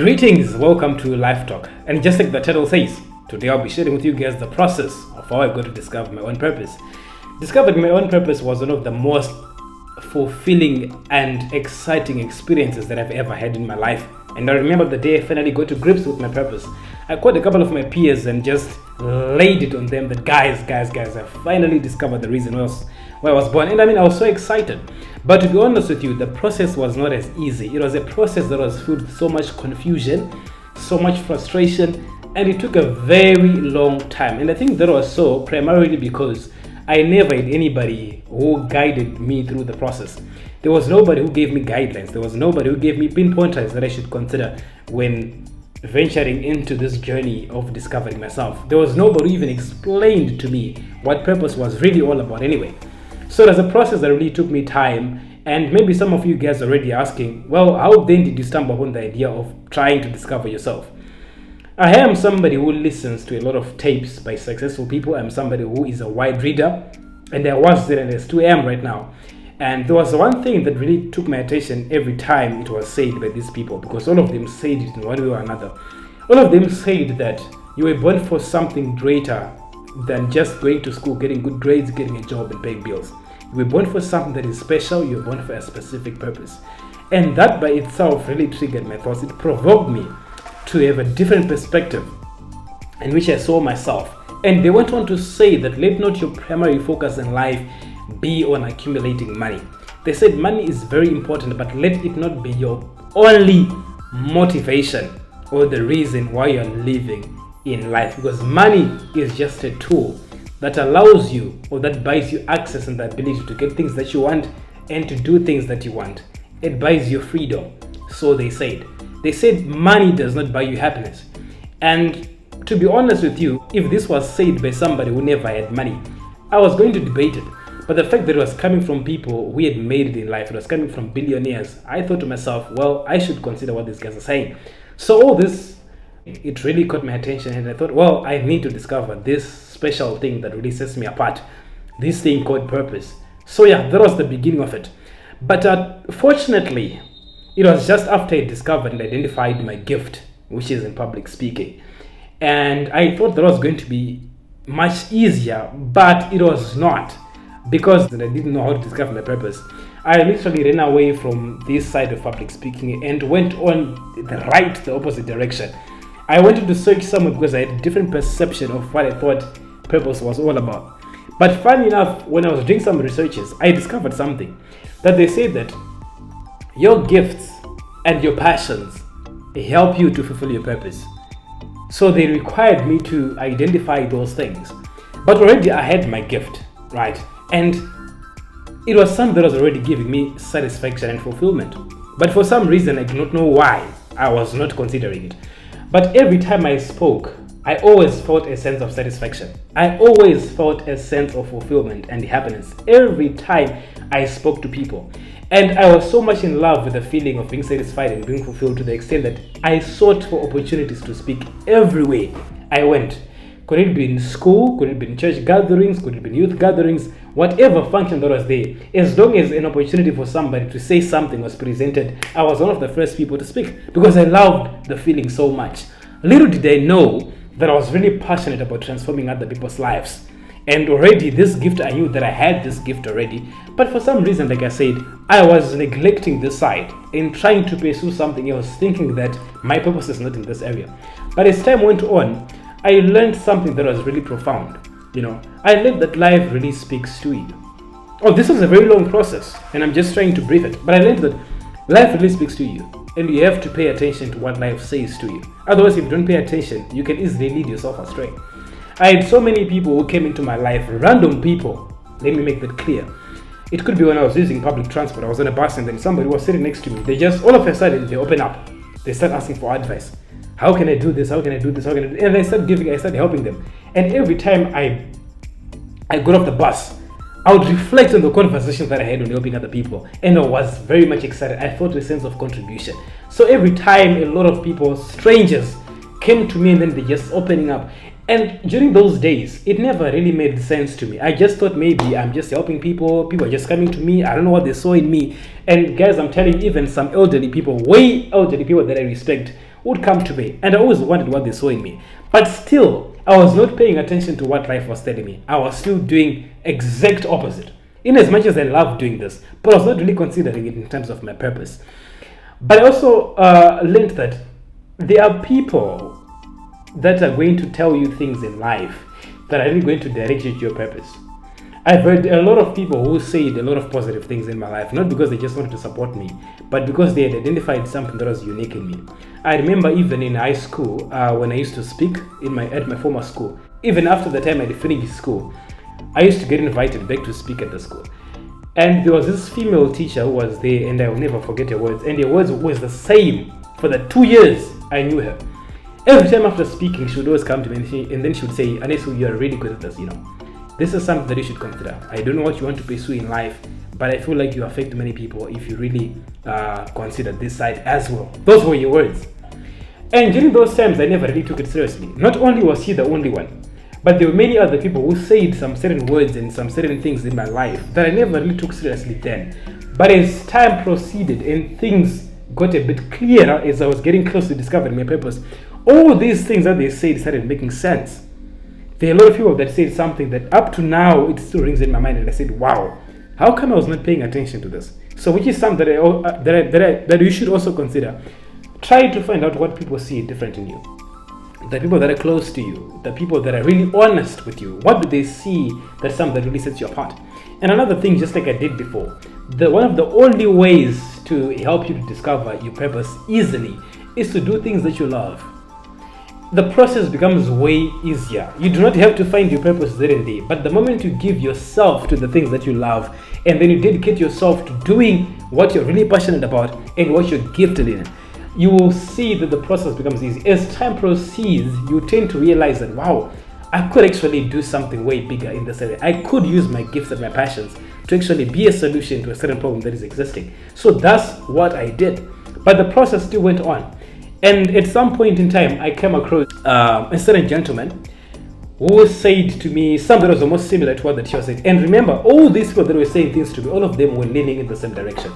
Greetings, welcome to Life Talk. And just like the title says, today I'll be sharing with you guys the process of how I got to discover my own purpose. Discovering my own purpose was one of the most fulfilling and exciting experiences that I've ever had in my life. And I remember the day I finally got to grips with my purpose. I called a couple of my peers and just laid it on them that guys, I finally discovered the reason why I was born. And I was so excited. But to be honest with you, the process was not as easy. It was a process that was filled with so much confusion, so much frustration, and it took a very long time. And I think that was so primarily because I never had anybody who guided me through the process. There was nobody who gave me guidelines. There was nobody who gave me pinpointers that I should consider when venturing into this journey of discovering myself. There was nobody who even explained to me what purpose was really all about anyway. So there's a process that really took me time, and maybe some of you guys are already asking, well, how then did you stumble upon the idea of trying to discover yourself? I am somebody who listens to a lot of tapes by successful people. I'm somebody who is a wide reader, and I was there and I still am right now. And there was one thing that really took my attention every time it was said by these people, because all of them said it in one way or another. All of them said that you were born for something greater than just going to school, getting good grades, getting a job, and paying bills. You were born for something that is special. You were born for a specific purpose. And that by itself really triggered my thoughts. It provoked me to have a different perspective in which I saw myself. And they went on to say that let not your primary focus in life be on accumulating money. They said money is very important, but let it not be your only motivation or the reason why you're living in life, because money is just a tool that allows you or that buys you access and the ability to get things that you want and to do things that you want. It buys you freedom. So they said money does not buy you happiness. And to be honest with you, if this was said by somebody who never had money, I was going to debate it. But the fact that it was coming from people who had made it in life, it was coming from billionaires, I thought to myself, well, I should consider what these guys are saying. So all this, it really caught my attention, and I thought, well, I need to discover this special thing that really sets me apart, this thing called purpose. So yeah, that was the beginning of it. But fortunately, it was just after I discovered and identified my gift, which is in public speaking. And I thought that was going to be much easier, but it was not, because I didn't know how to discover my purpose. I literally ran away from this side of public speaking and went on the opposite direction. I wanted to search somewhere because I had a different perception of what I thought purpose was all about. But funny enough, when I was doing some researches, I discovered something that they said that your gifts and your passions help you to fulfill your purpose. So they required me to identify those things. But already I had my gift, right? And it was something that was already giving me satisfaction and fulfillment. But for some reason, I do not know why, I was not considering it. But every time I spoke, I always felt a sense of satisfaction. I always felt a sense of fulfillment and happiness every time I spoke to people. And I was so much in love with the feeling of being satisfied and being fulfilled to the extent that I sought for opportunities to speak everywhere I went. Could it be in school? Could it be in church gatherings? Could it be in youth gatherings? Whatever function that was there, as long as an opportunity for somebody to say something was presented, I was one of the first people to speak because I loved the feeling so much. Little did I know that I was really passionate about transforming other people's lives. And already this gift, I knew that I had this gift already. But for some reason, like I said, I was neglecting this side in trying to pursue something else, thinking that my purpose is not in this area. But as time went on, I learned something that was really profound. I learned that life really speaks to you. Oh, this was a very long process, and I'm just trying to brief it. But I learned that life really speaks to you, and you have to pay attention to what life says to you. Otherwise, if you don't pay attention, you can easily lead yourself astray. I had so many people who came into my life, random people. Let me make that clear. It could be when I was using public transport. I was on a bus and then somebody was sitting next to me. They just, all of a sudden, they open up. They start asking for advice. How can I do this? How can I do this? How can I do this? And I started helping them. And every time I got off the bus, I would reflect on the conversations that I had when helping other people. And I was very much excited. I felt a sense of contribution. So every time a lot of people, strangers, came to me and then they just opening up. And during those days, it never really made sense to me. I just thought maybe I'm just helping people. People are just coming to me. I don't know what they saw in me. And guys, I'm telling you, even some elderly people, way elderly people that I respect, would come to me, and I always wanted what they saw in me. But still, I was not paying attention to what life was telling me. I was still doing exact opposite. In as much as I love doing this, but I was not really considering it in terms of my purpose. But I also learned that there are people that are going to tell you things in life that are really going to direct you to your purpose. I've heard a lot of people who said a lot of positive things in my life, not because they just wanted to support me, but because they had identified something that was unique in me. I remember even in high school, when I used to speak at my former school, even after the time I finished school, I used to get invited back to speak at the school. And there was this female teacher who was there, and I will never forget her words. And her words was the same for the 2 years I knew her. Every time after speaking, she would always come to me and then she would say, Anesu, you are really good at this, This is something that you should consider. I don't know what you want to pursue in life, but I feel like you affect many people if you really consider this side as well. Those were your words. And during those times, I never really took it seriously. Not only was she the only one, but there were many other people who said some certain words and some certain things in my life that I never really took seriously then. But as time proceeded and things got a bit clearer as I was getting close to discovering my purpose, all these things that they said started making sense. There are a lot of people that said something that up to now it still rings in my mind, and I said, wow, how come I was not paying attention to this? So which is something that you should also consider. Try to find out what people see different in you. The people that are close to you, the people that are really honest with you, what do they see that's something that really sets you apart? And another thing, just like I did before, one of the only ways to help you to discover your purpose easily is to do things that you love. The process becomes way easier. You do not have to find your purpose there and there, but the moment you give yourself to the things that you love, and then you dedicate yourself to doing what you're really passionate about and what you're gifted in, you will see that the process becomes easy. As time proceeds, you tend to realize that, wow, I could actually do something way bigger in this area. I could use my gifts and my passions to actually be a solution to a certain problem that is existing. So that's what I did. But the process still went on. And at some point in time, I came across a certain gentleman who said to me something that was almost similar to what the teacher said. And remember, all these people that were saying things to me, all of them were leaning in the same direction.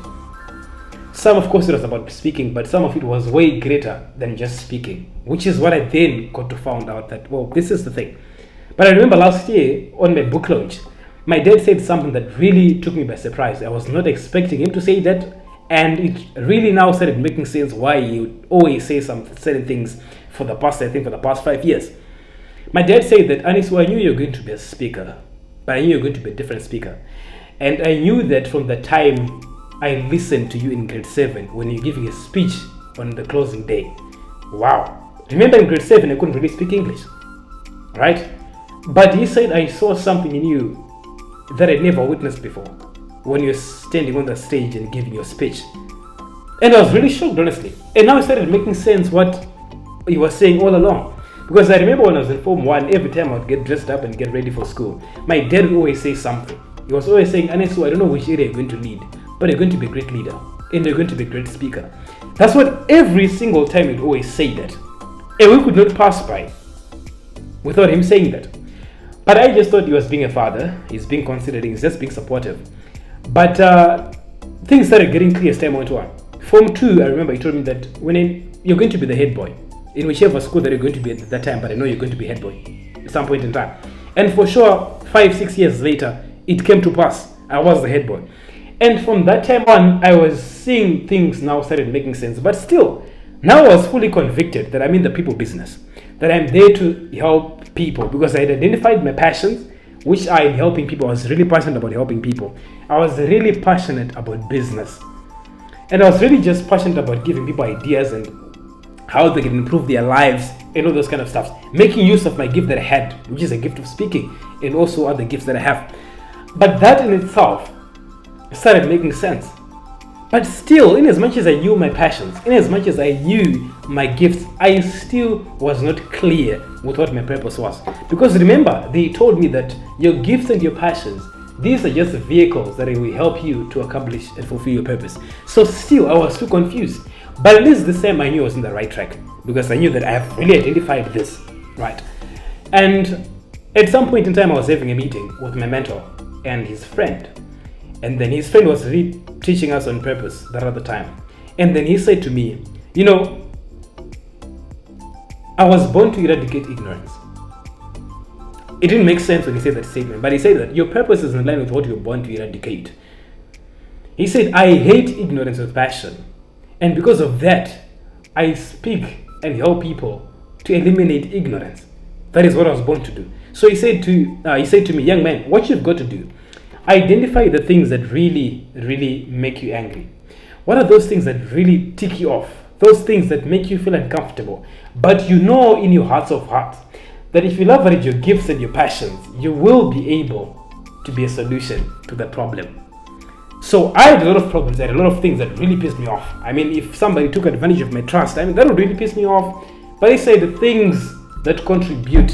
Some, of course, it was about speaking, but some of it was way greater than just speaking, which is what I then got to find out that, well, this is the thing. But I remember last year on my book launch, my dad said something that really took me by surprise. I was not expecting him to say that, and it really now started making sense why he would always say some certain things for the past 5 years. My dad said that, Anesu, I knew you were going to be a speaker, but I knew you were going to be a different speaker. And I knew that from the time I listened to you in grade 7 when you're giving a speech on the closing day. Wow. Remember in grade 7, I couldn't really speak English, right? But he said, I saw something in you that I'd never witnessed before when you're standing on the stage and giving your speech. And I was really shocked, honestly. And now it started making sense what he was saying all along. Because I remember when I was in Form 1, every time I would get dressed up and get ready for school, my dad would always say something. He was always saying, Anesu, I don't know which area you're going to lead, but you're going to be a great leader and you're going to be a great speaker. That's what every single time he'd always say that. And we could not pass by without him saying that. But I just thought he was being a father, he's being considerate, he's just being supportive. But things started getting clear as time went on. Form 2, I remember he told me that you're going to be the head boy in whichever school that you're going to be at that time, but I know you're going to be head boy at some point in time. And for sure, 5-6 years later, it came to pass. I was the head boy. And from that time on, I was seeing things now started making sense. But still, now I was fully convicted that I'm in the people business, that I'm there to help people because I had identified my passions, which are in helping people. I was really passionate about helping people. I was really passionate about business. And I was really just passionate about giving people ideas and how they can improve their lives and all those kind of stuff. Making use of my gift that I had, which is a gift of speaking, and also other gifts that I have. But that in itself started making sense. But still, in as much as I knew my passions, in as much as I knew my gifts, I still was not clear with what my purpose was. Because remember, they told me that your gifts and your passions, these are just vehicles that will help you to accomplish and fulfill your purpose. So still, I was too confused. But at least this time I knew I was on the right track because I knew that I have really identified this, right? And at some point in time, I was having a meeting with my mentor and his friend. And then his friend was really teaching us on purpose that other time. And then he said to me, I was born to eradicate ignorance. It didn't make sense when he said that statement, but he said that your purpose is in line with what you're born to eradicate. He said, I hate ignorance with passion. And because of that, I speak and help people to eliminate ignorance. That is what I was born to do. So he said to me, young man, what you've got to do, identify the things that really, really make you angry. What are those things that really tick you off? Those things that make you feel uncomfortable. But you know in your hearts of hearts that if you leverage your gifts and your passions, you will be able to be a solution to that problem. So I had a lot of problems. I had a lot of things that really pissed me off. I mean, if somebody took advantage of my trust, that would really piss me off. But I say the things that contribute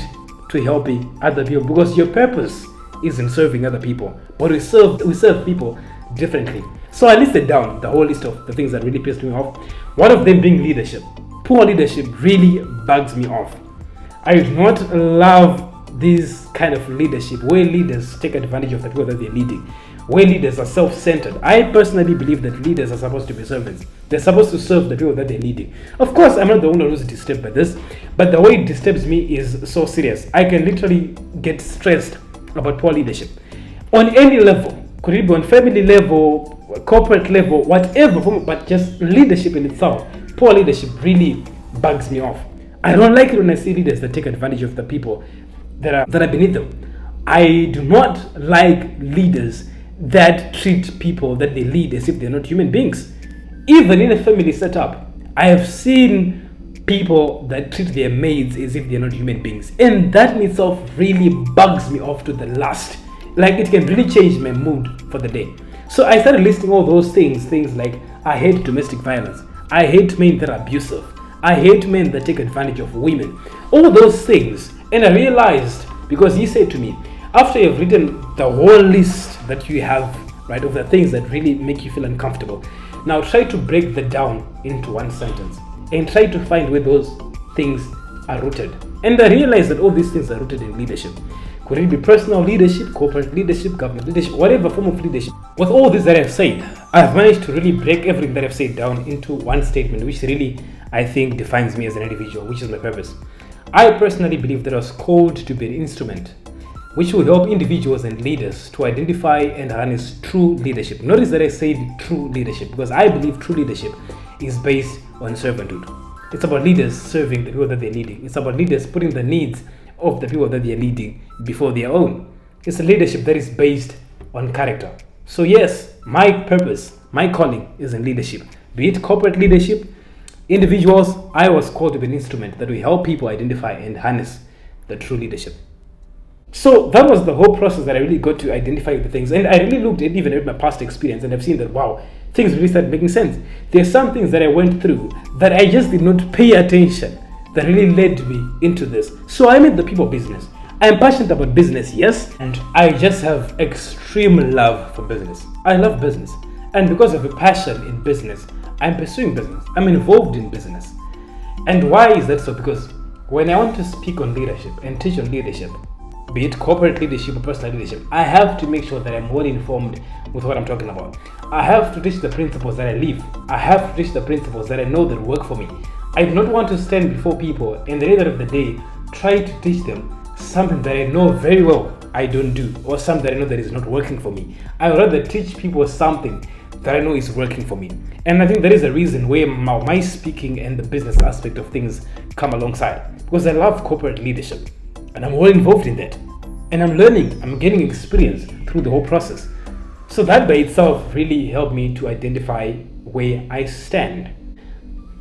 to helping other people, because your purpose is in serving other people, but we serve people differently. So I listed down the whole list of the things that really pissed me off. One of them being leadership. Poor leadership really bugs me off. I do not love this kind of leadership where leaders take advantage of the people that they're leading, where leaders are self-centered. I personally believe that leaders are supposed to be servants. They're supposed to serve the people that they're leading. Of course, I'm not the one who's disturbed by this, but the way it disturbs me is so serious. I can literally get stressed about poor leadership. On any level, could it be on family level, corporate level, whatever, but just leadership in itself, poor leadership really bugs me off. I don't like it when I see leaders that take advantage of the people that are beneath them. I do not like leaders that treat people that they lead as if they're not human beings. Even in a family setup, I have seen people that treat their maids as if they're not human beings, and that in itself really bugs me off to the last. Like, it can really change my mood for the day. So I started listing all those things like I hate domestic violence, I hate men that are abusive, I hate men that take advantage of women, all those things. And I realized, because he said to me, after you've written the whole list that you have, right, of the things that really make you feel uncomfortable, now try to break that down into one sentence and try to find where those things are rooted. And I realized that all these things are rooted in leadership. Could it be personal leadership, corporate leadership, government leadership, whatever form of leadership? With all this that I've said, I've managed to really break everything that I've said down into one statement, which really, I think, defines me as an individual, which is my purpose. I personally believe that I was called to be an instrument which will help individuals and leaders to identify and harness true leadership. Notice that I said true leadership, because I believe true leadership is based on servanthood. It's about leaders serving the people that they're leading. It's about leaders putting the needs of the people that they're leading before their own. It's a leadership that is based on character. So yes, my purpose, my calling is in leadership. Be it corporate leadership, individuals, I was called to be an instrument that will help people identify and harness the true leadership. So that was the whole process that I really got to identify the things. And I really looked at even at my past experience, and I've seen that, wow, things really started making sense. There's some things that I went through that I just did not pay attention that really led me into this. So I'm in the people business. I'm passionate about business, yes, and I just have extreme love for business. I love business. And because of a passion in business, I'm pursuing business. I'm involved in business. And why is that so? Because when I want to speak on leadership and teach on leadership, be it corporate leadership or personal leadership, I have to make sure that I'm well informed with what I'm talking about. I have to teach the principles that I live. I have to teach the principles that I know that work for me. I do not want to stand before people and at the end of the day try to teach them something that I know very well I don't do, or something that I know that is not working for me. I would rather teach people something that I know is working for me. And I think that is the reason where my speaking and the business aspect of things come alongside, because I love corporate leadership and I'm well involved in that, and I'm learning, I'm getting experience through the whole process. So that by itself really helped me to identify where I stand.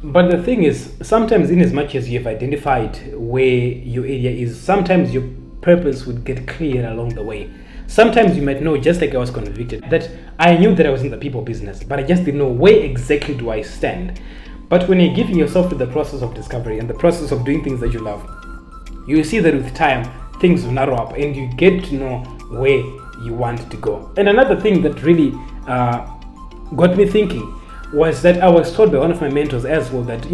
But the thing is, sometimes in as much as you have identified where your area is, sometimes your purpose would get clear along the way. Sometimes you might know, just like I was convicted, that I knew that I was in the people business, but I just didn't know where exactly do I stand. But when you're giving yourself to the process of discovery and the process of doing things that you love, you see that with time, things will narrow up and you get to know where you want to go. And another thing that really got me thinking was that I was told by one of my mentors as well that,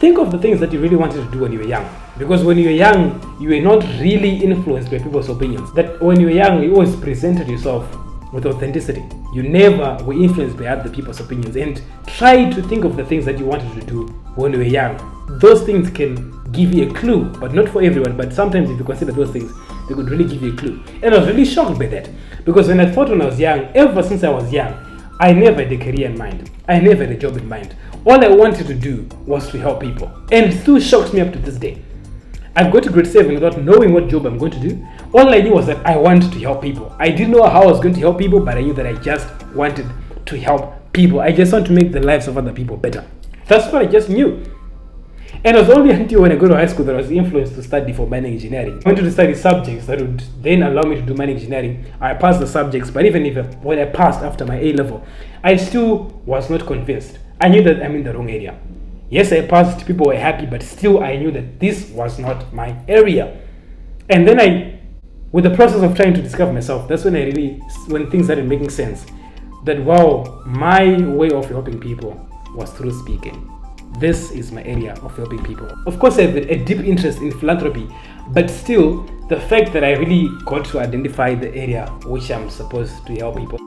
think of the things that you really wanted to do when you were young. Because when you were young, you were not really influenced by people's opinions. That when you were young, you always presented yourself with authenticity. You never were influenced by other people's opinions. And try to think of the things that you wanted to do when you were young. those things can give you a clue, but not for everyone. But sometimes if you consider those things, they could really give you a clue. And I was really shocked by that, because when I thought when I was young, ever since I was young, I never had a career in mind. I never had a job in mind. All I wanted to do was to help people. And it still shocks me up to this day. I've got to grade 7 without knowing what job I'm going to do. All I knew was that I wanted to help people. I didn't know how I was going to help people, but I knew that I just wanted to help people. I just want to make the lives of other people better. That's what I just knew. And it was only until when I go to high school that I was influenced to study for mining engineering. I wanted to study subjects that would then allow me to do mining engineering. I passed the subjects, but even if when I passed after my A level, I still was not convinced. I knew that I'm in the wrong area. Yes, I passed, people were happy, but still I knew that this was not my area. And then with the process of trying to discover myself, that's when when things started making sense. That wow, my way of helping people was through speaking. This is my area of helping people. Of course, I have a deep interest in philanthropy, but still, the fact that I really got to identify the area which I'm supposed to help people.